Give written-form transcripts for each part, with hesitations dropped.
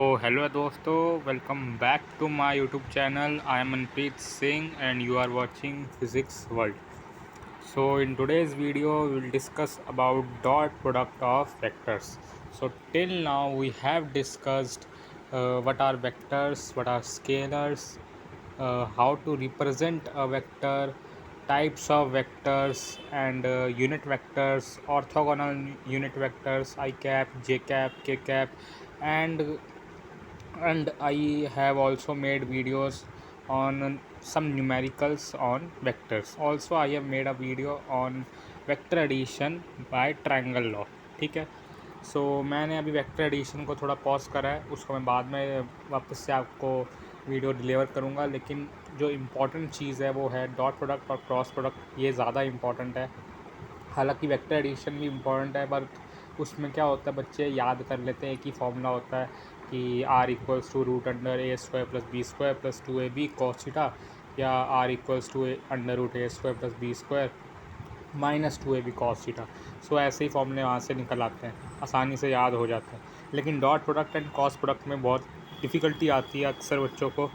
तो हेलो दोस्तों, welcome back to my YouTube channel. I am Manpreet Singh and you are watching Physics World. So in today's video we will discuss about dot product of vectors. So till now we have discussed what are vectors, what are scalars, how to represent a vector, types of vectors, and unit vectors, orthogonal unit vectors, I cap, j cap, k cap, and I have also made videos on some numericals on vectors. Also I have made a video on vector addition by triangle law. ठीक है. सो मैंने अभी vector addition को थोड़ा pause करा है, उसको मैं बाद में वापस से आपको वीडियो डिलीवर करूँगा. लेकिन जो इम्पोर्टेंट चीज़ है वो है डॉट प्रोडक्ट और क्रॉस प्रोडक्ट. ये ज़्यादा इम्पॉर्टेंट है. हालांकि वेक्टर एडिशन भी इम्पॉर्टेंट है, पर उसमें क्या होता है, बच्चे याद कर लेते हैं. एक ही फॉर्मूला होता है कि R equals to root under A square plus B square plus 2ab cos theta, या R equals to under root A square plus B square minus 2ab cos theta. So ऐसे ही फॉर्मूले वहाँ से निकल आते हैं, आसानी से याद हो जाते हैं. लेकिन dot product and cos product में बहुत डिफ़िकल्टी आती है अक्सर बच्चों को,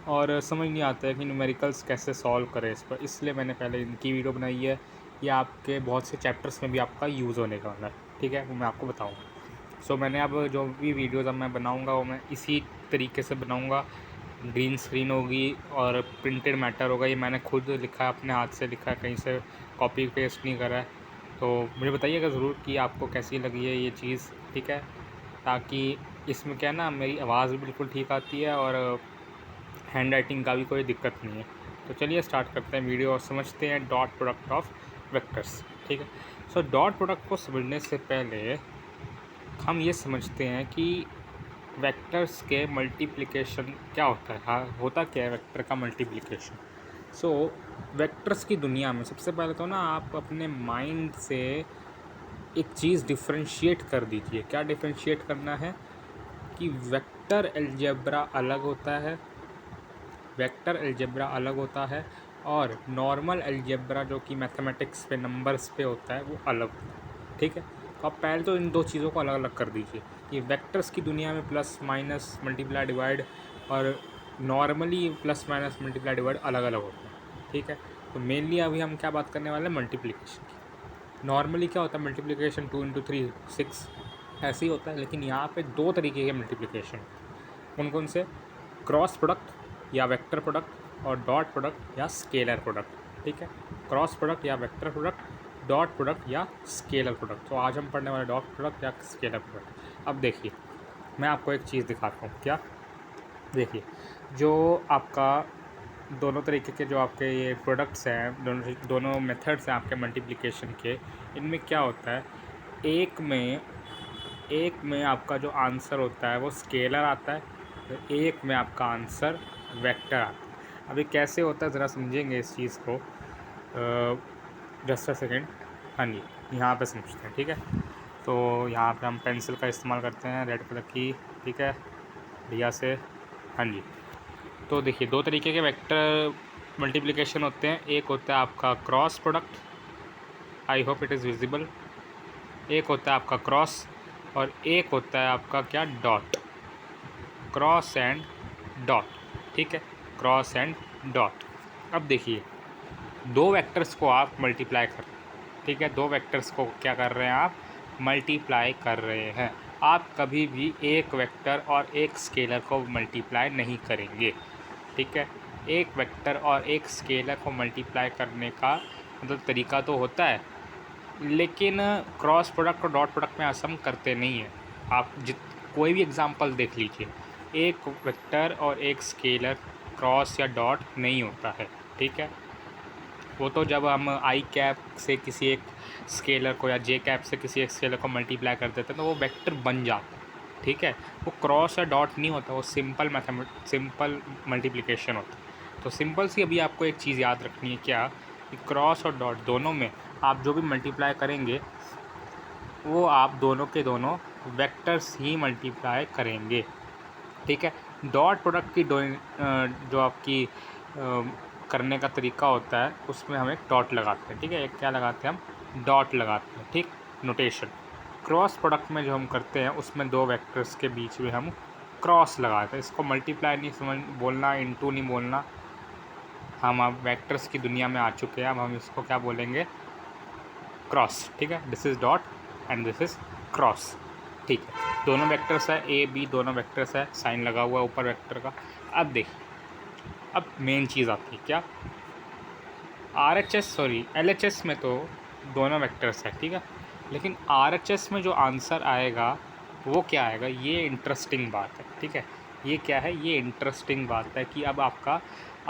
और समझ नहीं आता है कि न्यूमेरिकल्स कैसे सॉल्व करें इस पर. इसलिए मैंने पहले इनकी वीडियो बनाई है. ये आपके बहुत से चैप्टर्स में भी आपका यूज़ होने का वाला है. ठीक है, वो मैं आपको बताऊँगा. सो मैंने अब जो भी वीडियोज़ अब मैं बनाऊँगा वो मैं इसी तरीके से बनाऊँगा. ग्रीन स्क्रीन होगी और प्रिंटेड मैटर होगा. ये मैंने खुद लिखा है, अपने हाथ से लिखा है, कहीं से कॉपी पेस्ट नहीं करा है. तो मुझे बताइएगा ज़रूर कि आपको कैसी लगी है ये चीज़. ठीक है, ताकि इसमें क्या है ना, मेरी आवाज़ भी बिल्कुल ठीक आती है और हैंड राइटिंग का भी कोई दिक्कत नहीं है. तो चलिए स्टार्ट करते हैं वीडियो और समझते हैं डॉट प्रोडक्ट ऑफ वेक्टर्स. ठीक है. सो डॉट प्रोडक्ट को समझने से पहले हम ये समझते हैं कि वेक्टर्स के मल्टीप्लिकेशन क्या होता है. हाँ, होता क्या है वेक्टर का मल्टीप्लिकेशन. सो वेक्टर्स की दुनिया में सबसे पहले तो ना आप अपने माइंड से एक चीज़ डिफ्रेंशिएट कर दीजिए. क्या डिफ्रेंशिएट करना है कि वेक्टर अलजेब्रा अलग होता है, वेक्टर अलजेब्रा अलग होता है, और नॉर्मल अलजेब्रा जो कि मैथमेटिक्स पे नंबर्स पे होता है वो अलग होता है. ठीक है. तो आप पहले तो इन दो चीज़ों को अलग अलग कर दीजिए कि वेक्टर्स की दुनिया में प्लस माइनस मल्टीप्लाई डिवाइड और normally plus minus multiply divide अलग अलग होता है. ठीक है. तो मेनली अभी हम क्या बात करने वाले हैं, मल्टीप्लिकेशन की. नॉर्मली क्या होता है, मल्टीप्लिकेशन 2 × 3 6 ऐसे ही होता है. लेकिन यहाँ पे दो तरीके के मल्टीप्लिकेशन. कौन कौन से? क्रॉस प्रोडक्ट या वेक्टर प्रोडक्ट, और डॉट प्रोडक्ट या स्केलर प्रोडक्ट. ठीक है. क्रॉस प्रोडक्ट या वेक्टर प्रोडक्ट, डॉट प्रोडक्ट या स्केलर प्रोडक्ट. तो आज हम पढ़ने वाले डॉट प्रोडक्ट या स्केलर प्रोडक्ट. अब देखिए, मैं आपको एक चीज़ दिखाता हूँ. क्या? देखिए, जो आपका दोनों तरीके के जो आपके ये प्रोडक्ट्स हैं, दोनों मेथड्स हैं आपके मल्टीप्लिकेशन के, इनमें क्या होता है, एक में आपका जो आंसर होता है वो स्केलर आता है, तो एक में आपका आंसर वेक्टर आता है. अभी कैसे होता है ज़रा समझेंगे इस चीज़ को. Just a second. हाँ जी, यहाँ पे समझते हैं. ठीक है. तो यहाँ पे हम पेंसिल का इस्तेमाल करते हैं, रेड कलर की. ठीक है, बढ़िया से. हाँ जी. तो देखिए, दो तरीके के वेक्टर मल्टीप्लिकेशन होते हैं. एक होता है आपका cross product, I hope it is visible. एक होता है आपका क्रॉस, और एक होता है आपका क्या, डॉट. Cross and dot. ठीक है, क्रॉस एंड डॉट. अब देखिए, दो वेक्टर्स को आप मल्टीप्लाई कर रहे हैं. ठीक है, दो वेक्टर्स को क्या कर रहे हैं आप, मल्टीप्लाई कर रहे हैं. आप कभी भी एक वेक्टर और एक स्केलर को मल्टीप्लाई नहीं करेंगे. ठीक है. एक वेक्टर और एक स्केलर को मल्टीप्लाई करने का मतलब तरीका तो होता है, लेकिन क्रॉस प्रोडक्ट और डॉट प्रोडक्ट में ऐसा हम करते नहीं हैं. आप कोई भी एग्जांपल देख लीजिए, एक वेक्टर और एक स्केलर क्रॉस या डॉट नहीं होता है. ठीक है. वो तो जब हम आई कैप से किसी एक स्केलर को या जे कैप से किसी एक स्केलर को मल्टीप्लाई कर देते हैं तो वो वेक्टर बन जाता है. ठीक है. वो क्रॉस या डॉट नहीं होता, वो सिंपल मल्टीप्लिकेशन होता है. तो सिंपल सी अभी आपको एक चीज़ याद रखनी है, क्या कि क्रॉस और डॉट दोनों में आप जो भी मल्टीप्लाई करेंगे वो आप दोनों के दोनों वेक्टर्स ही मल्टीप्लाई करेंगे. ठीक है. डॉट प्रोडक्ट की जो आपकी करने का तरीका होता है उसमें हम एक डॉट लगाते हैं. ठीक है. एक क्या लगाते हैं हम, डॉट लगाते हैं. ठीक, नोटेशन. क्रॉस प्रोडक्ट में जो हम करते हैं उसमें दो वेक्टर्स के बीच में हम क्रॉस लगाते हैं। इसको मल्टीप्लाई नहीं समझ बोलना, इनटू नहीं बोलना। हम अब वेक्टर्स की दुनिया में आ चुके हैं, अब हम इसको क्या बोलेंगे, क्रॉस। ठीक है, this is dot and this is cross. ठीक है, दोनों वेक्टर्स है, ए बी दोनों वेक्टर्स है, साइन लगा हुआ है ऊपर वेक्टर का। अब देखिए, अब मेन चीज़ आती है क्या, LHS में तो दोनों वेक्टर्स है, ठीक है, लेकिन RHS में जो आंसर आएगा वो क्या आएगा, ये इंटरेस्टिंग बात है। ठीक है, ये क्या है, ये इंटरेस्टिंग बात है कि अब आपका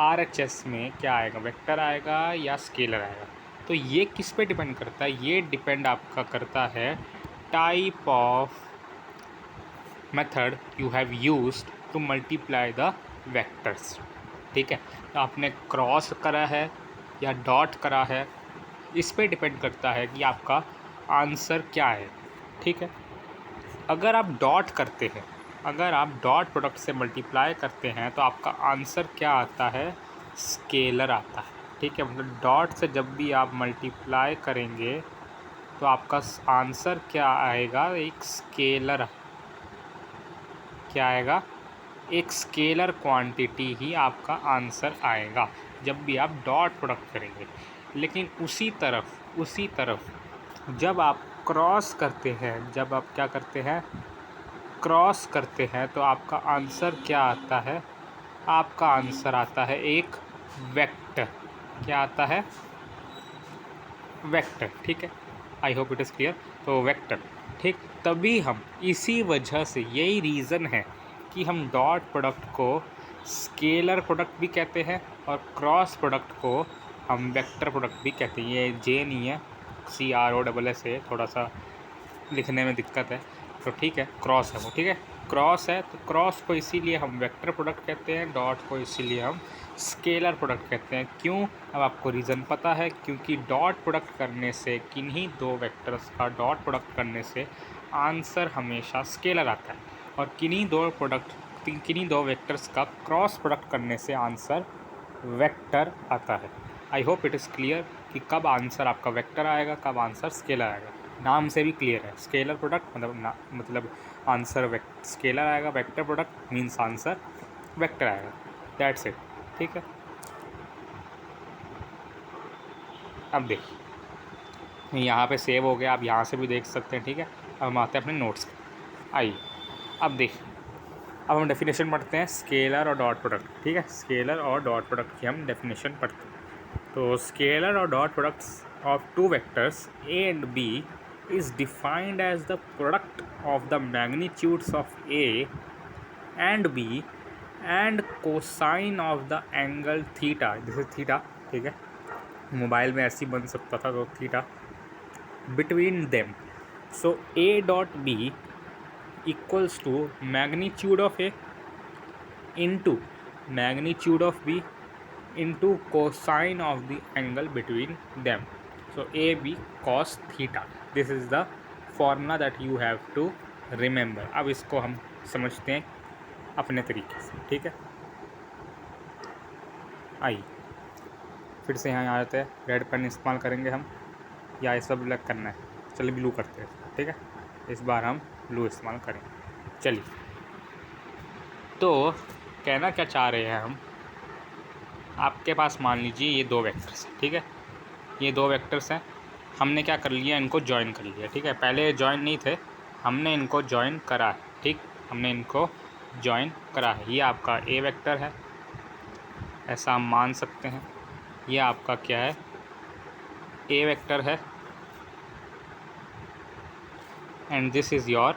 RHS में क्या आएगा, वेक्टर आएगा या स्केलर आएगा। तो ये किस पे डिपेंड करता है, ये डिपेंड आपका करता है type of method you have used to multiply the vectors. ठीक है, तो आपने क्रॉस करा है या डॉट करा है, इस पे डिपेंड करता है कि आपका आंसर क्या है। ठीक है, अगर आप डॉट करते हैं, अगर आप डॉट प्रोडक्ट से मल्टीप्लाई करते हैं तो आपका आंसर क्या आता है, स्केलर आता है। ठीक है, मतलब डॉट से जब भी आप मल्टीप्लाई करेंगे तो आपका आंसर क्या आएगा, एक स्केलर, क्या आएगा, एक स्केलर क्वांटिटी ही आपका आंसर आएगा जब भी आप डॉट प्रोडक्ट करेंगे। लेकिन उसी तरफ जब आप क्रॉस करते हैं, जब आप क्या करते हैं, क्रॉस करते हैं, तो आपका आंसर क्या आता है, आपका आंसर आता है एक वेक्टर। क्या आता है, वेक्टर। ठीक है, I hope it is clear. तो वेक्टर, ठीक, तभी हम, इसी वजह से, यही रीज़न है कि हम डॉट प्रोडक्ट को स्केलर प्रोडक्ट भी कहते हैं और क्रॉस प्रोडक्ट को हम वेक्टर प्रोडक्ट भी कहते हैं। ये जे नहीं है, CROSS है, थोड़ा सा लिखने में दिक्कत है, तो ठीक है, क्रॉस है वो। ठीक है, क्रॉस है, तो क्रॉस को इसीलिए हम वेक्टर प्रोडक्ट कहते हैं, डॉट को इसीलिए हम स्केलर प्रोडक्ट कहते हैं। क्यों, अब आपको रीज़न पता है, क्योंकि डॉट प्रोडक्ट करने से, किन्हीं दो वेक्टर्स का डॉट प्रोडक्ट करने से आंसर हमेशा स्केलर आता है, और किन्हीं दो वेक्टर्स का क्रॉस प्रोडक्ट करने से आंसर वेक्टर आता है। I hope it is clear कि कब आंसर आपका वेक्टर आएगा, कब आंसर स्केलर आएगा। नाम से भी क्लियर है, स्केलर प्रोडक्ट मतलब आंसर स्केलर आएगा, vector product means answer vector आएगा, दैट्स इट। ठीक है, अब देखिए यहाँ पे सेव हो गया, आप यहाँ से भी देख सकते हैं। ठीक है, अब हम आते हैं अपने नोट्स पे। आइए, अब देखिए, अब हम डेफिनेशन पढ़ते हैं स्केलर और डॉट प्रोडक्ट। ठीक है, स्केलर और डॉट प्रोडक्ट की हम डेफिनेशन पढ़ते हैं। तो स्केलर और dot products of two vectors A and B is defined as the product of the magnitudes of A and B and cosine of the angle theta, this is theta। ठीक है, mobile में ऐसे ही बन सकता था, तो theta, between them। so A dot B equals to magnitude of A into magnitude of B into cosine of the angle between them। so AB cos theta, this is the formula that you have to remember। अब इसको हम समझते हैं अपने तरीके से। ठीक है, आइए फिर से यहाँ आ जाते हैं, रेड पेन इस्तेमाल करेंगे हम, या ये सब ब्लैक करना है, चलिए ब्लू करते हैं। ठीक है, इस बार हम ब्लू इस्तेमाल करेंगे। चलिए, तो कहना क्या चाह रहे हैं हम, आपके पास मान लीजिए ये दो वेक्टर्स हैं। ठीक है, ये दो वेक्टर्स हैं, हमने क्या कर लिया, इनको ज्वाइन कर लिया। ठीक है, पहले ज्वाइन नहीं थे, हमने इनको ज्वाइन करा है। ठीक, हमने इनको ज्वाइन करा है। ये आपका ए वेक्टर है, ऐसा हम मान सकते हैं। ये आपका क्या है, ए वेक्टर है, and this is your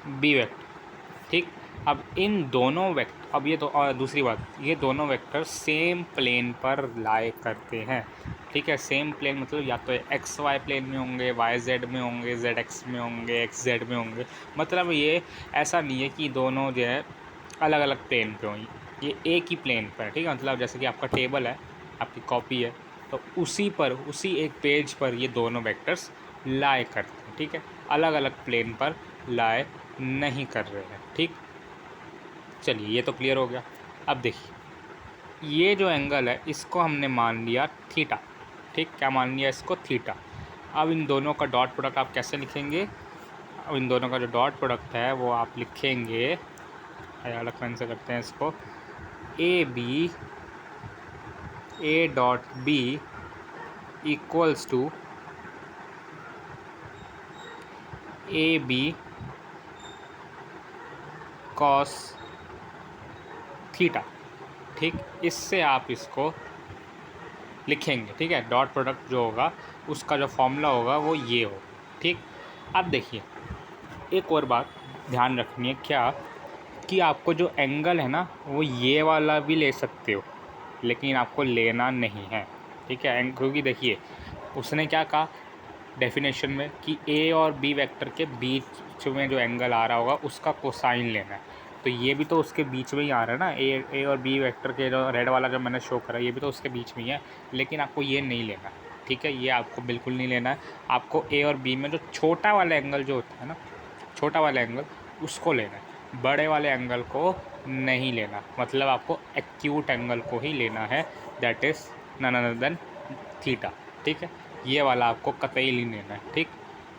B vector. ठीक, अब इन दोनों वेक्टर, अब ये तो, और दूसरी बात, ये दोनों वेक्टर सेम प्लेन पर लाई करते हैं। ठीक है, सेम प्लेन मतलब या तो XY प्लेन में होंगे, YZ में होंगे, ZX में होंगे, XZ में होंगे। मतलब ये ऐसा नहीं है कि दोनों जो है अलग अलग प्लेन पे हों, ये एक ही प्लेन पर है। ठीक है, मतलब जैसे कि आपका टेबल है, आपकी कॉपी है, तो उसी पर, उसी एक पेज पर ये दोनों वेक्टर्स लाई करते हैं। ठीक है, अलग अलग प्लेन पर लाई नहीं कर रहे हैं। ठीक, चलिए ये तो क्लियर हो गया। अब देखिए, ये जो एंगल है इसको हमने मान लिया थीटा। ठीक, क्या मान लिया इसको, थीटा। अब इन दोनों का डॉट प्रोडक्ट आप कैसे लिखेंगे? अब इन दोनों का जो डॉट प्रोडक्ट है वो आप लिखेंगे, अलग पेन से करते हैं इसको, A dot B equals to A B cos theta. ठीक, इससे आप इसको लिखेंगे। ठीक है, डॉट प्रोडक्ट जो होगा उसका जो फॉर्मूला होगा वो ये हो। ठीक, अब देखिए एक और बात ध्यान रखनी है, क्या कि आपको जो एंगल है ना वो ये वाला भी ले सकते हो, लेकिन आपको लेना नहीं है। ठीक है, क्योंकि देखिए उसने क्या कहा डेफिनेशन में कि ए और बी वेक्टर के बीच में जो एंगल आ रहा होगा उसका कोसाइन लेना है। तो ये भी तो उसके बीच में ही आ रहा है ना, ए और बी वेक्टर के जो रेड वाला जो मैंने शो करा ये भी तो उसके बीच में ही है, लेकिन आपको ये नहीं लेना। ठीक है, ये आपको बिल्कुल नहीं लेना है। आपको ए और बी में जो छोटा वाला एंगल जो होता है ना, छोटा वाला एंगल उसको लेना है, बड़े वाले एंगल को नहीं लेना। मतलब आपको एक्यूट एंगल को ही लेना है, that is none other than theta. ठीक है, ये वाला आपको कतई नहीं लेना है। ठीक,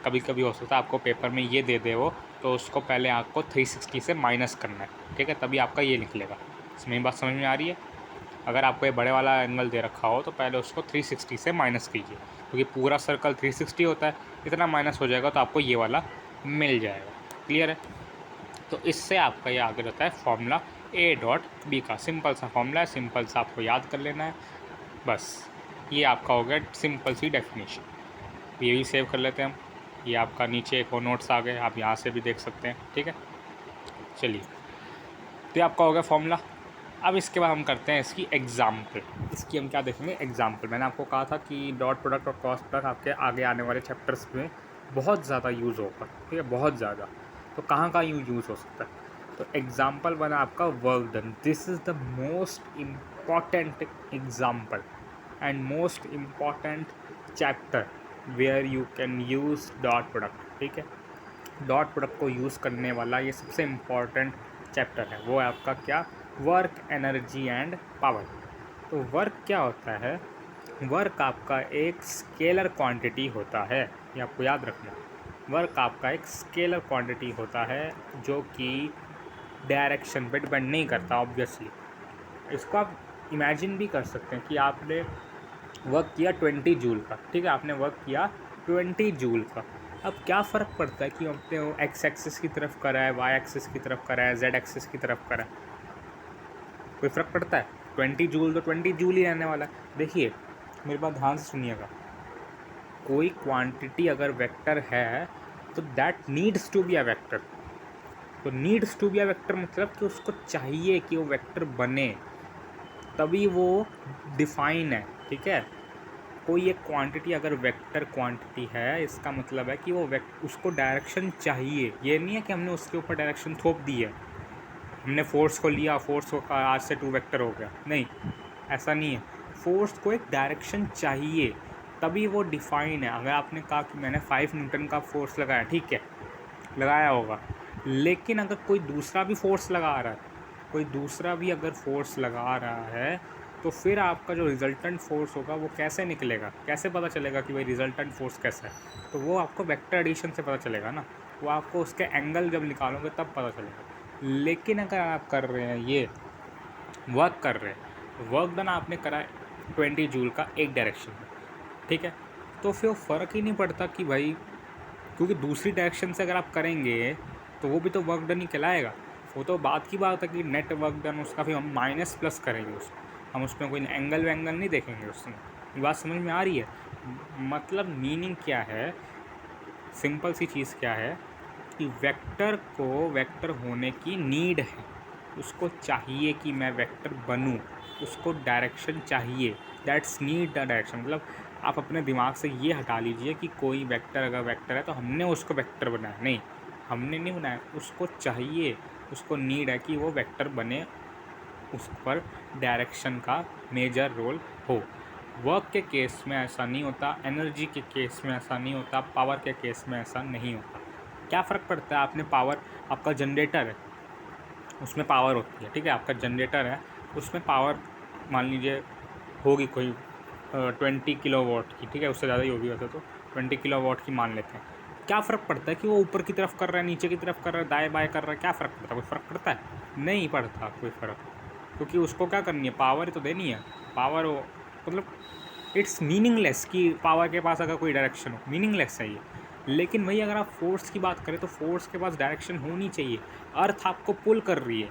कभी कभी हो सकता है आपको पेपर में ये दे दे वो, तो उसको पहले आपको 360 से माइनस करना है। ठीक है, तभी आपका ये निकलेगा। मेरी बात समझ में आ रही है? अगर आपको ये बड़े वाला एंगल दे रखा हो तो पहले उसको 360 से माइनस कीजिए, क्योंकि पूरा सर्कल 360 होता है, इतना माइनस हो जाएगा तो आपको ये वाला मिल जाएगा। क्लियर है? तो इससे आपका ये आगे रहता है फॉर्मूला ए डॉट बी का। सिंपल सा फॉर्मूला है, सिंपल सा आपको याद कर लेना है बस। ये आपका हो गया सिंपल सी डेफिनेशन। ये भी सेव कर लेते हैं हम। ये आपका नीचे एक और नोट्स आ गए, आप यहाँ से भी देख सकते हैं। ठीक है, चलिए, तो ये आपका हो गया फॉर्मूला। अब इसके बाद हम करते हैं इसकी एग्जाम्पल। इसकी हम क्या देखेंगे? एग्जाम्पल। मैंने आपको कहा था कि डॉट प्रोडक्ट और क्रॉस प्रोडक्ट आपके आगे आने वाले चैप्टर्स में बहुत ज़्यादा यूज़ होगा। ठीक है, बहुत ज़्यादा। तो कहाँ कहाँ यूज़ हो सकता है? तो एग्जाम्पल बना आपका work done. This is the most important example and most important chapter where you can use dot product. ठीक है, डॉट प्रोडक्ट को यूज़ करने वाला ये सबसे इम्पॉर्टेंट चैप्टर है। वो है आपका क्या? Work, energy and power. तो वर्क क्या होता है? वर्क आपका एक स्केलर क्वांटिटी होता है, ये आपको याद रखना। वर्क आपका एक स्केलर क्वांटिटी होता है जो कि डायरेक्शन पे डिपेंड नहीं करता ऑब्वियसली। इसको आप इमेजिन भी कर सकते हैं कि आपने वर्क किया 20 जूल का। ठीक है, आपने वर्क किया 20 जूल का। अब क्या फ़र्क पड़ता है कि आपने वो एक्स एक्सिस की तरफ करा है, वाई एक्सिस की तरफ करा है, जेड एक्सिस की तरफ करा है? कोई फ़र्क पड़ता है? 20 जूल तो 20 जूल ही रहने वाला है। देखिए मेरी बात ध्यान से सुनिएगा, कोई क्वांटिटी अगर वेक्टर है तो that needs to be a vector. तो needs to be a vector मतलब कि उसको चाहिए कि वो वेक्टर बने, तभी वो डिफाइन है। ठीक है, कोई एक क्वांटिटी अगर वेक्टर क्वांटिटी है, इसका मतलब है कि वो उसको डायरेक्शन चाहिए। ये नहीं है कि हमने उसके ऊपर डायरेक्शन थोप दी है, हमने फोर्स को लिया, फोर्स को कहा आज से 2 वेक्टर हो गया, नहीं, ऐसा नहीं है। फोर्स को एक डायरेक्शन चाहिए, तभी वो डिफाइन है। अगर आपने कहा कि मैंने 5 न्यूटन का फोर्स लगाया, ठीक है, लगाया होगा, लेकिन अगर कोई दूसरा भी फोर्स लगा रहा है, कोई दूसरा भी अगर फोर्स लगा रहा है, तो फिर आपका जो रिजल्टेंट फोर्स होगा वो कैसे निकलेगा? कैसे पता चलेगा कि भाई रिजल्टेंट फोर्स कैसा है? तो वो आपको वेक्टर एडिशन से पता चलेगा ना, वो आपको उसके एंगल जब निकालोगे तब पता चलेगा। लेकिन अगर आप कर रहे हैं ये वर्क कर रहे हैं, वर्क डन आपने करा है 20 जूल का एक डायरेक्शन में, ठीक है, तो फिर फ़र्क ही नहीं पड़ता कि भाई, क्योंकि दूसरी डायरेक्शन से अगर आप करेंगे तो वो भी तो वर्क डन ही कहलाएगा। वो तो बात की बात है कि नेट वर्क डन, उसका फिर हम माइनस प्लस करेंगे उसको, हम उसमें कोई एंगल वैंगल नहीं देखेंगे उसमें। ये बात समझ में आ रही है? मतलब मीनिंग क्या है, सिंपल सी चीज़ क्या है कि वेक्टर को वेक्टर होने की नीड है, उसको चाहिए कि मैं वेक्टर बनूं, उसको डायरेक्शन चाहिए, दैट्स नीड द डायरेक्शन। मतलब आप अपने दिमाग से ये हटा लीजिए कि कोई वेक्टर अगर वेक्टर है तो हमने उसको वेक्टर बनाया, नहीं, हमने नहीं बनाया, उसको चाहिए, उसको नीड है कि वो वेक्टर बने, उस पर डायरेक्शन का मेजर रोल हो। वर्क के केस में ऐसा नहीं होता, एनर्जी के केस में ऐसा नहीं होता, पावर के केस में ऐसा नहीं होता। क्या फ़र्क पड़ता है? आपने पावर, आपका जनरेटर है उसमें पावर होती है, ठीक है, आपका जनरेटर है उसमें पावर मान लीजिए होगी कोई 20 किलोवाट की, ठीक है, उससे ज़्यादा ही होगी वैसे तो, 20 किलोवाट की मान लेते हैं, क्या फ़र्क पड़ता है कि वो ऊपर की तरफ कर रहा है, नीचे की तरफ कर रहा है, दाएँ बाएँ कर रहा है, क्या फ़र्क पड़ता है? कोई फ़र्क पड़ता है? नहीं पड़ता कोई फ़र्क, क्योंकि उसको क्या करनी है, पावर ही तो देनी है। पावर वो मतलब इट्स मीनिंगलेस कि पावर के पास अगर कोई डायरेक्शन हो, मीनिंगलेस है ये। लेकिन वही अगर आप फोर्स की बात करें तो फोर्स के पास डायरेक्शन होनी चाहिए। अर्थ आपको पुल कर रही है,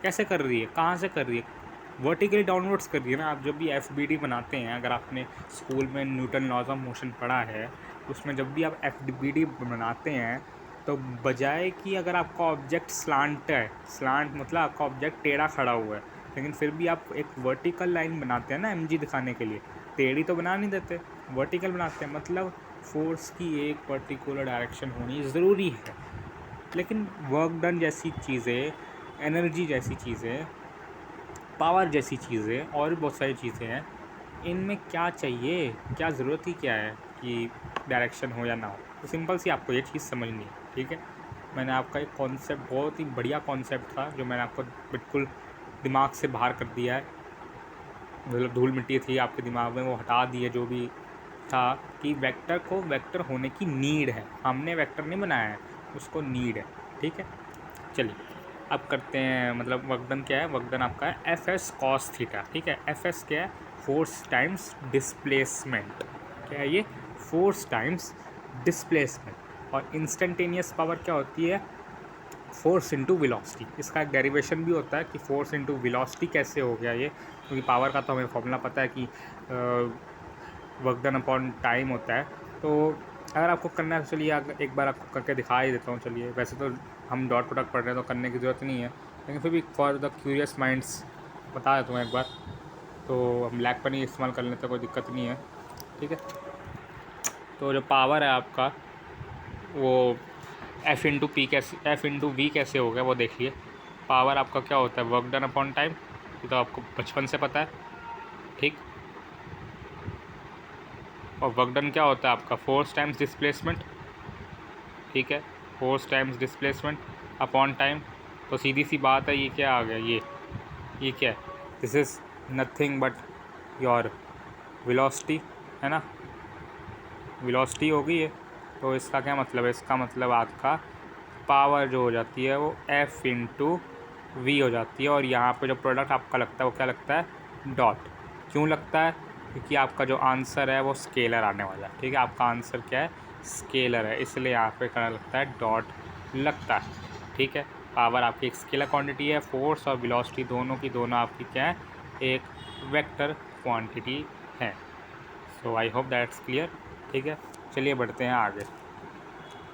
कैसे कर रही है, कहाँ से कर रही है? वर्टिकली डाउनवर्ड्स कर रही है ना। आप जब भी FBD बनाते हैं, अगर आपने स्कूल में न्यूटन लॉज ऑफ मोशन पढ़ा है, उसमें जब भी आप FBD बनाते हैं तो बजाय कि अगर आपका ऑब्जेक्ट स्लांट है, स्लांट मतलब आपका ऑब्जेक्ट टेढ़ा खड़ा हुआ है, लेकिन फिर भी आप एक वर्टिकल लाइन बनाते हैं ना mg दिखाने के लिए, टेढ़ी तो बना नहीं देते, वर्टिकल बनाते हैं। मतलब फोर्स की एक पर्टिकुलर डायरेक्शन होनी ज़रूरी है। लेकिन वर्क डन जैसी चीज़ें, एनर्जी जैसी चीज़ें, पावर जैसी चीज़ें और भी बहुत सारी चीज़ें हैं, इनमें क्या चाहिए, क्या ज़रूरत ही क्या है कि डायरेक्शन हो या ना हो? तो सिंपल सी आपको ये चीज़ समझनी है, ठीक है। मैंने आपका एक कॉन्सेप्ट, बहुत ही बढ़िया कॉन्सेप्ट था जो मैंने आपको बिल्कुल दिमाग से बाहर कर दिया है। मतलब धूल मिट्टी थी आपके दिमाग में, वो हटा दिए जो भी था कि वेक्टर को वेक्टर होने की नीड है। हमने वेक्टर नहीं बनाया है, उसको नीड है, ठीक है। चलिए अब करते हैं, मतलब वर्क डन क्या है? वर्क डन आपका है FS cos थीटा, ठीक है। FS क्या है? Force times displacement. क्या है ये? Force times displacement. और इंस्टेंटेनियस पावर क्या होती है? Force into velocity. इसका एक डेरिवेशन भी होता है कि फोर्स इंटू वेलोसिटी कैसे हो गया ये, क्योंकि पावर का तो हमें फॉर्मूला पता है कि वर्क डन अपॉन टाइम होता है। तो अगर आपको करना है तो चलिए एक बार आपको करके दिखा ही देता हूँ। चलिए, वैसे तो हम डॉट प्रोडक्ट पढ़ रहे हैं तो करने की ज़रूरत नहीं है, लेकिन फिर भी फॉर द क्यूरियस माइंड्स बता देता हूँ एक बार। तो हम ब्लैक पेन ही इस्तेमाल कर लेते हैं, कोई दिक्कत नहीं है, ठीक है। तो जो पावर है आपका वो F इंटू पी कैसे, F इंटू वी कैसे हो गया वो देखिए। पावर आपका क्या होता है? वर्क डन अपॉन टाइम, ये तो आपको बचपन से पता है, ठीक। और वर्क डन क्या होता है आपका? फोर्स टाइम्स डिस्प्लेसमेंट, ठीक है। Force times displacement upon time. तो सीधी सी बात है, ये क्या आ गया? ये क्या है? This is nothing but your velocity, है ना। वेलोसिटी होगी ये। तो इसका क्या मतलब है? इसका मतलब आपका पावर जो हो जाती है वो F इंटू वी हो जाती है। और यहाँ पे जो प्रोडक्ट आपका लगता है वो क्या लगता है? डॉट। क्यों लगता है? क्योंकि आपका जो आंसर है वो स्केलर आने वाला है, ठीक है। आपका आंसर क्या है? स्केलर है, इसलिए यहाँ पे क्या लगता है? डॉट लगता है, ठीक है। पावर आपकी एक स्केलर क्वांटिटी है, फोर्स और वेलोसिटी दोनों की दोनों आपकी क्या है? एक वेक्टर क्वांटिटी है। सो आई होप दैट्स क्लियर, ठीक है। चलिए बढ़ते हैं आगे।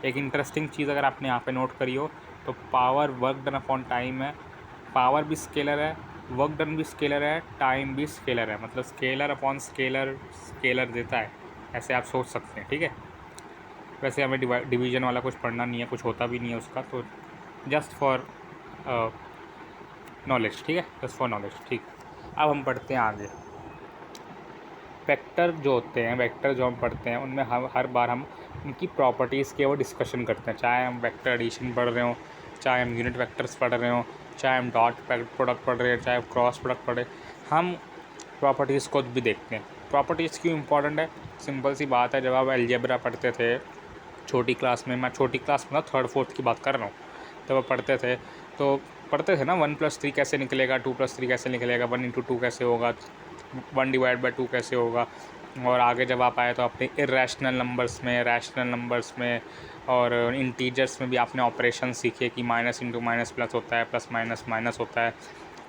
एक इंटरेस्टिंग चीज़ अगर आपने यहाँ पे नोट करी हो तो power work done upon time है। पावर भी स्केलर है, वर्क डन भी स्केलर है, टाइम भी स्केलर है। मतलब स्केलर अपॉन स्केलर स्केलर देता है, ऐसे आप सोच सकते हैं, ठीक है। वैसे हमें डिवीजन वाला कुछ पढ़ना नहीं है, कुछ होता भी नहीं है उसका, तो जस्ट फॉर नॉलेज, ठीक है, जस्ट फॉर नॉलेज, ठीक। अब हम पढ़ते हैं आगे। वेक्टर जो होते हैं, वेक्टर जो हम पढ़ते हैं उनमें हर बार हम उनकी प्रॉपर्टीज़ के वो डिस्कशन करते हैं। चाहे हम वेक्टर एडिशन पढ़ रहे हों, चाहे हम यूनिट वेक्टर्स पढ़ रहे हों, चाहे हम डॉट प्रोडक्ट पढ़ रहे हैं, चाहे क्रॉस प्रोडक्ट पढ़ रहे हैं, हम प्रॉपर्टीज़ को भी देखते हैं। प्रॉपर्टीज़ क्यों इंपॉर्टेंट है? सिंपल सी बात है, जब आप अलजेब्रा पढ़ते थे छोटी क्लास में, मैं छोटी क्लास में 3rd 4th की बात कर रहा हूँ, जब आप पढ़ते थे ना 1+3 कैसे निकलेगा, 2+3 कैसे निकलेगा, 1 इंटू 2 कैसे होगा, 1 डिवाइड बाई 2 कैसे होगा। और आगे जब आप आए तो अपने इरेशनल नंबर्स में, रैशनल नंबर्स में और इंटीजर्स में भी आपने ऑपरेशन सीखे कि माइनस इंटू माइनस प्लस होता है, प्लस माइनस माइनस होता है।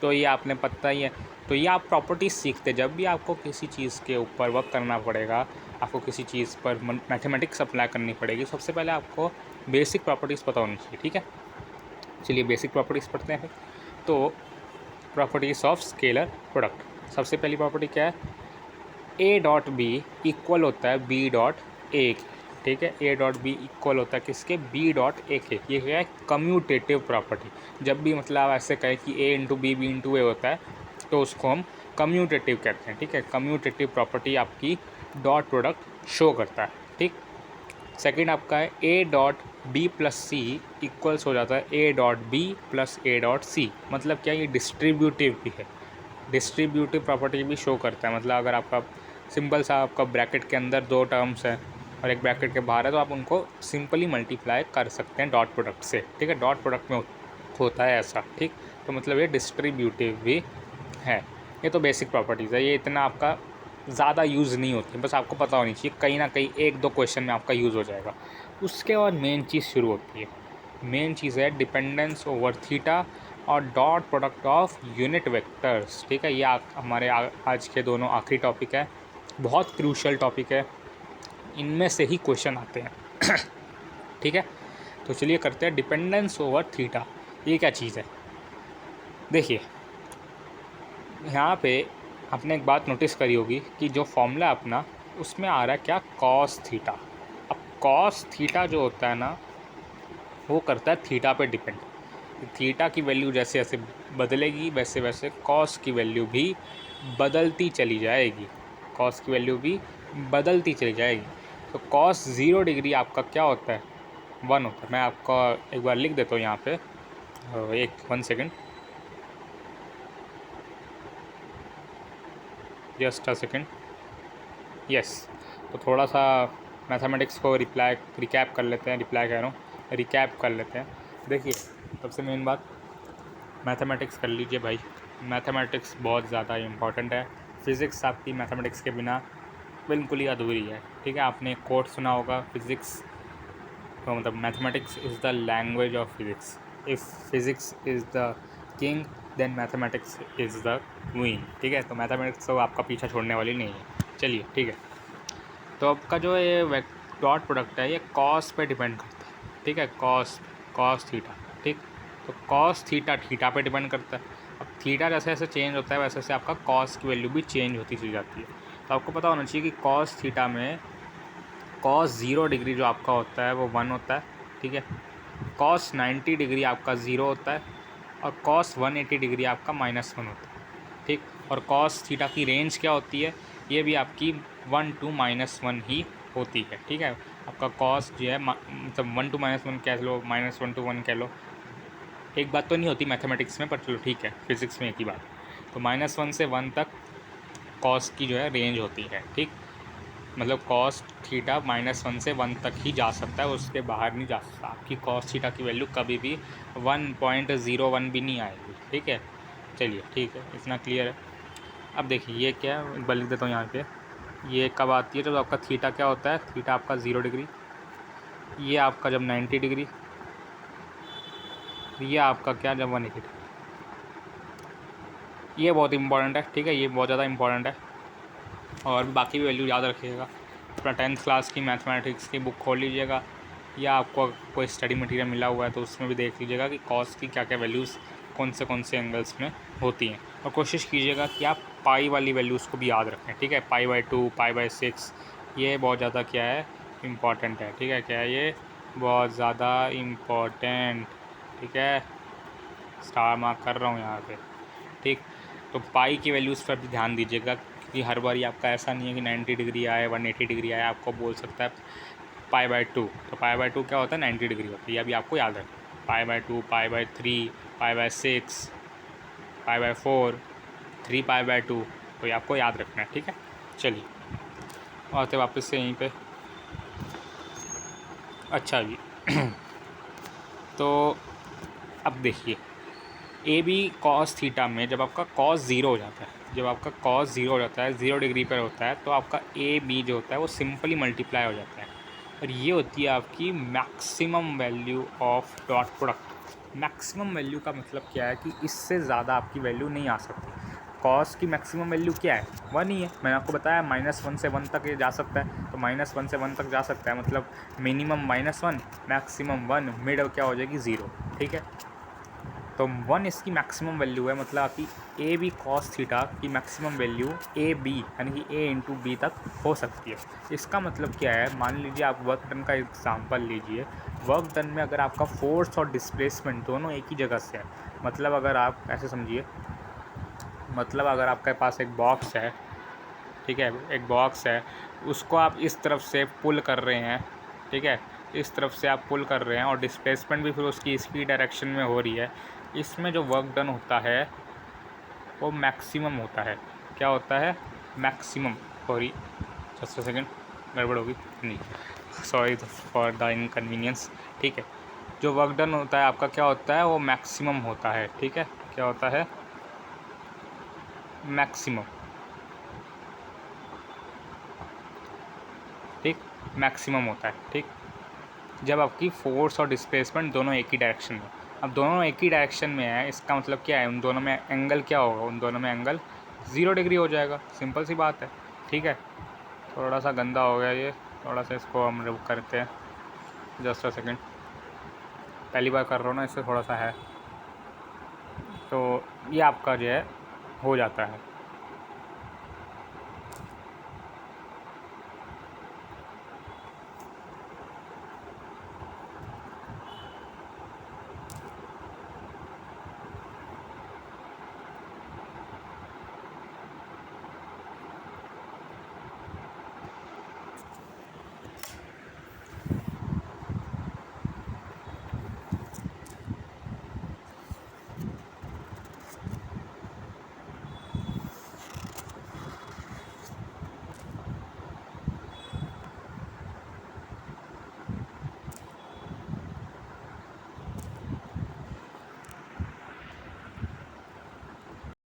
तो ये आपने पता ही है। तो ये आप प्रॉपर्टीज़ सीखते, जब भी आपको किसी चीज़ के ऊपर वर्क करना पड़ेगा, आपको किसी चीज़ पर मैथमेटिक्स अप्लाई करनी पड़ेगी, सबसे पहले आपको बेसिक प्रॉपर्टीज़ पता होनी चाहिए, ठीक है। चलिए बेसिक प्रॉपर्टीज़ पढ़ते हैं। तो प्रॉपर्टीज़ ऑफ स्केलर प्रोडक्ट, सबसे पहली प्रॉपर्टी क्या है? ए डॉट बी इक्वल होता है बी डॉट ए, ठीक है। ए डॉट बी इक्वल होता है किसके? बी डॉट ए के। ये क्या है? Commutative property. जब भी मतलब आप ऐसे कहें कि ए इंटू बी, बी इंटू ए होता है, तो उसको हम कम्यूटेटिव कहते हैं, ठीक है। कम्यूटेटिव प्रॉपर्टी आपकी डॉट प्रोडक्ट शो करता है, ठीक। सेकेंड आपका है A dot B plus C equals हो जाता है A dot B plus A dot C. मतलब क्या? ये डिस्ट्रीब्यूटिव भी है, डिस्ट्रीब्यूटिव प्रॉपर्टी भी शो करता है। मतलब अगर आपका सिंपल सा आपका ब्रैकेट के अंदर 2 टर्म्स हैं, और एक ब्रैकेट के बाहर है, तो आप उनको सिंपली मल्टीप्लाई कर सकते हैं डॉट प्रोडक्ट से, ठीक है। डॉट प्रोडक्ट में होता है ऐसा, ठीक। तो मतलब ये डिस्ट्रीब्यूटिव भी है। ये तो बेसिक प्रॉपर्टीज़ है, ये इतना आपका ज़्यादा यूज़ नहीं होती, बस आपको पता होनी चाहिए, कहीं ना कहीं एक दो क्वेश्चन में आपका यूज़ हो जाएगा। उसके बाद मेन चीज़ शुरू होती है। मेन चीज़ है डिपेंडेंस ओवर थीटा और dot product of unit vectors, ठीक है। ये हमारे आज के दोनों आखिरी टॉपिक है, बहुत क्रूशल टॉपिक है, इनमें से ही क्वेश्चन आते हैं ठीक है। तो चलिए करते हैं डिपेंडेंस ओवर थीटा। ये क्या चीज़ है? देखिए यहाँ पे आपने एक बात नोटिस करी होगी कि जो फॉर्मूला अपना उसमें आ रहा है क्या, कॉस थीटा। अब कॉस थीटा जो होता है ना, वो करता है थीटा पे डिपेंड। थीटा की वैल्यू जैसे जैसे बदलेगी वैसे वैसे कॉस की वैल्यू भी बदलती चली जाएगी, कॉस की वैल्यू भी बदलती चली जाएगी। तो कॉस 0 डिग्री आपका क्या होता है, 1 होता है। मैं आपका एक बार लिख देता हूँ यहाँ पे, एक 1 second, just a second, yes. तो थोड़ा सा मैथमेटिक्स को रिकैप कर लेते हैं, रिकैप कर लेते हैं। देखिए सबसे मेन बात, मैथमेटिक्स कर लीजिए भाई, मैथमेटिक्स बहुत ज़्यादा इम्पॉर्टेंट है। फ़िज़िक्स आपकी मैथमेटिक्स के बिना बिल्कुल ही अधूरी है, ठीक है। आपने एक कोट सुना होगा, फिज़िक्स तो मतलब mathematics is the language of physics, if physics is the king then mathematics is the queen, ठीक है। तो मैथमेटिक्स तो आपका पीछा छोड़ने वाली नहीं है। चलिए ठीक है, तो आपका जो ये डॉट प्रोडक्ट है ये कॉस पे डिपेंड करता है, ठीक है। कॉस थीटा, ठीक। तो कॉस थीटा थीटा पे डिपेंड करता है। अब थीटा जैसे जैसे चेंज होता है वैसे वैसे आपका कॉस की वैल्यू भी चेंज होती चली जाती है। तो आपको पता होना चाहिए कि कॉस थीटा में कॉस 0 डिग्री जो आपका होता है वो 1 होता है, ठीक है। कॉस 90 डिग्री आपका 0 होता है और कॉस 180 डिग्री आपका -1 होता है, ठीक। और कॉस थीटा की रेंज क्या होती है, ये भी आपकी 1 to -1 ही होती है, ठीक है। आपका कॉस जो है मतलब 1 to -1 कह लो, -1 to 1 कह लो, एक बात तो नहीं होती मैथमेटिक्स में, पर चलो ठीक है, फिज़िक्स में एक ही बात। तो -1 से 1 तक कॉस की जो है रेंज होती है, ठीक। मतलब कॉस थीटा -1 से 1 तक ही जा सकता है, उसके बाहर नहीं जा सकता। आपकी कॉस थीटा की वैल्यू कभी भी 1.01 भी नहीं आएगी, ठीक है। चलिए ठीक है, इतना क्लियर है। अब देखिए ये क्या है, एक बार लिख देता हूँ यहाँ पे। ये कब आती है, जब आपका थीटा क्या होता है, थीटा आपका 0 डिग्री, ये आपका जब 90 डिग्री, ये आपका क्या जब 180 डिग्री। ये बहुत इंपॉर्टेंट है, ठीक है, ये बहुत ज़्यादा इंपॉर्टेंट है। और बाकी भी वैल्यू याद रखिएगा। अपना 10th क्लास की मैथमेटिक्स की बुक खोल लीजिएगा, या आपको कोई स्टडी मटेरियल मिला हुआ है तो उसमें भी देख लीजिएगा कि कॉस की क्या क्या वैल्यूज़ कौन से एंगल्स में होती हैं। और कोशिश कीजिएगा कि आप पाई वाली वैल्यूज़ को भी याद रखें, ठीक है। π/2, π/6, ये बहुत ज़्यादा क्या है, इम्पॉर्टेंट है, ठीक है। क्या है ये, बहुत ज़्यादा इम्पॉर्टेंट, ठीक है। स्टार मार्क कर रहा हूँ यहाँ पे, ठीक। तो पाई की वैल्यूज़ पर भी ध्यान दीजिएगा, क्योंकि हर बार आपका ऐसा नहीं है कि 90 डिग्री आए, 180 डिग्री आए, आपको बोल सकता है π/2। तो π/2 क्या होता है, 90 डिग्री होती है, ये अभी आपको याद रखें। π/2, π/3, π/6, π/4, 3π/2, तो ये आपको याद रखना है, ठीक है। चलिए आते वापस से यहीं पे। अच्छा जी तो अब देखिए, ए बी कॉस थीटा में जब आपका कॉस 0 हो जाता है, जब आपका कॉस 0 हो जाता है, 0 डिग्री पर होता है, तो आपका ए बी जो होता है वो सिंपली मल्टीप्लाई हो जाता है। और ये होती है आपकी maximum value of dot product. Maximum value का मतलब क्या है कि इससे ज़्यादा आपकी वैल्यू नहीं आ सकती। कॉस की मैक्सिमम वैल्यू क्या है, 1 ही है। मैंने आपको बताया -1 से 1 तक ये जा सकता है, तो -1 से 1 तक जा सकता है, मतलब मिनिमम -1, मैक्सिमम 1, मिड क्या हो जाएगी 0, ठीक है। तो 1 इसकी मैक्सिमम वैल्यू है, मतलब आपकी ए बी कॉस थीटा की मैक्सिमम वैल्यू ए बी यानी कि ए इंटू बी तक हो सकती है। इसका मतलब क्या है, मान लीजिए आप वर्क डन का एग्जांपल लीजिए। वर्क डन में अगर आपका फोर्स और डिस्प्लेसमेंट दोनों एक ही जगह से है, मतलब अगर आप ऐसे समझिए, मतलब अगर आपके पास एक बॉक्स है, ठीक है, एक बॉक्स है, उसको आप इस तरफ से पुल कर रहे हैं, ठीक है, इस तरफ से आप पुल कर रहे हैं और डिस्प्लेसमेंट भी फिर उसकी इसकी डायरेक्शन में हो रही है। इसमें जो वर्क डन होता है वो मैक्सिमम होता है। क्या होता है, maximum. Sorry just a second, गड़बड़ होगी नहीं, सॉरी फॉर द इनकन्वीनियंस। ठीक है, जो वर्क डन होता है आपका क्या होता है, वो मैक्सिमम होता है। ठीक है, क्या होता है, मैक्सिमम। ठीक, मैक्सिमम होता है। ठीक, जब आपकी फोर्स और डिस्प्लेसमेंट दोनों एक ही डायरेक्शन में, अब दोनों एक ही डायरेक्शन में है, इसका मतलब क्या है, उन दोनों में एंगल क्या होगा, उन दोनों में एंगल 0 डिग्री हो जाएगा। सिंपल सी बात है। ठीक है, थोड़ा सा गंदा हो गया ये, थोड़ा सा इसको हम रिमूव करते हैं। जस्ट अ सेकेंड, पहली बार कर रहा हूँ ना, इससे थोड़ा सा है। तो ये आपका जो है हो जाता है।